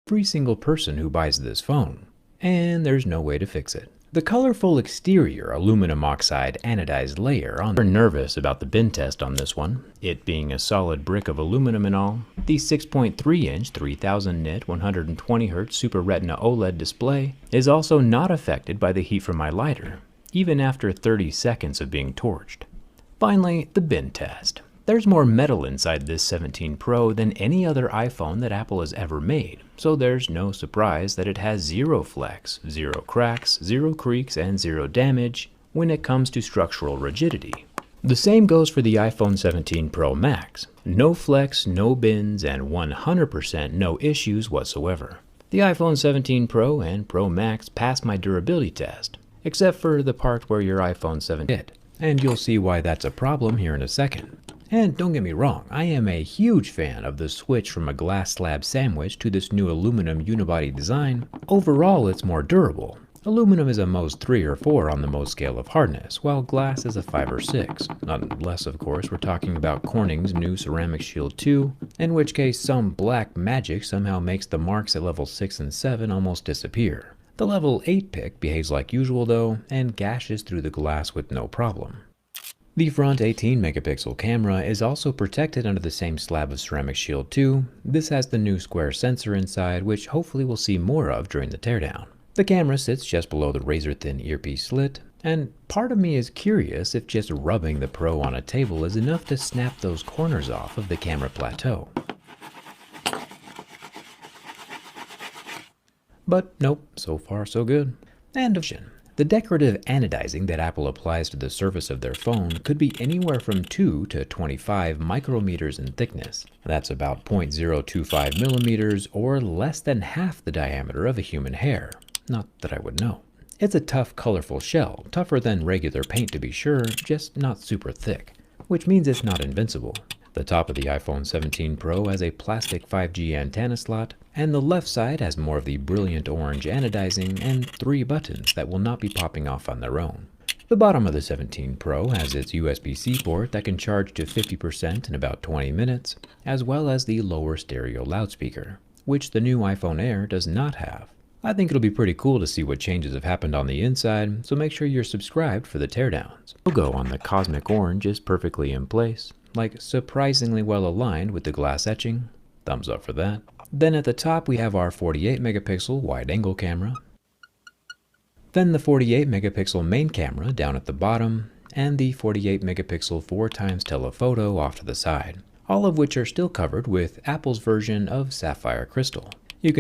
every single person who buys this phone, and there's no way to fix it. The colorful exterior aluminum oxide anodized layer on. We're nervous about the bin test on this one, it being a solid brick of aluminum and all. The 6.3-inch 3000 nit 120Hz Super Retina OLED display is also not affected by the heat from my lighter, even after 30 seconds of being torched. Finally, the bin test. There's more metal inside this 17 Pro than any other iPhone that Apple has ever made, so there's no surprise that it has zero flex, zero cracks, zero creaks, and zero damage when it comes to structural rigidity. The same goes for the iPhone 17 Pro Max. No flex, no bins, and 100% no issues whatsoever. The iPhone 17 Pro and Pro Max passed my durability test, except for the part where your iPhone 7 hit, and you'll see why that's a problem here in a second. And don't get me wrong, I am a huge fan of the switch from a glass slab sandwich to this new aluminum unibody design. Overall, it's more durable. Aluminum is a Mohs 3 or 4 on the Mohs scale of hardness, while glass is a 5 or 6. Unless, of course, we're talking about Corning's new Ceramic Shield 2, in which case some black magic somehow makes the marks at level 6 and 7 almost disappear. The level 8 pick behaves like usual though, and gashes through the glass with no problem. The front 18 megapixel camera is also protected under the same slab of Ceramic Shield 2. This has the new square sensor inside, which hopefully we'll see more of during the teardown. The camera sits just below the razor-thin earpiece slit, and part of me is curious if just rubbing the Pro on a table is enough to snap those corners off of the camera plateau. But nope, so far so good. And the decorative anodizing that Apple applies to the surface of their phone could be anywhere from 2 to 25 micrometers in thickness. That's about 0.025 millimeters or less than half the diameter of a human hair. Not that I would know. It's a tough, colorful shell, tougher than regular paint to be sure, just not super thick, which means it's not invincible. The top of the iPhone 17 Pro has a plastic 5G antenna slot, and the left side has more of the brilliant orange anodizing and 3 buttons that will not be popping off on their own. The bottom of the 17 Pro has its USB-C port that can charge to 50% in about 20 minutes, as well as the lower stereo loudspeaker, which the new iPhone Air does not have. I think it'll be pretty cool to see what changes have happened on the inside, so make sure you're subscribed for the teardowns. The logo on the cosmic orange is perfectly in place, like surprisingly well aligned with the glass etching. Thumbs up for that. Then at the top we have our 48 megapixel wide angle camera. Then the 48 megapixel main camera down at the bottom, and the 48 megapixel 4x telephoto off to the side, all of which are still covered with Apple's version of sapphire crystal. You can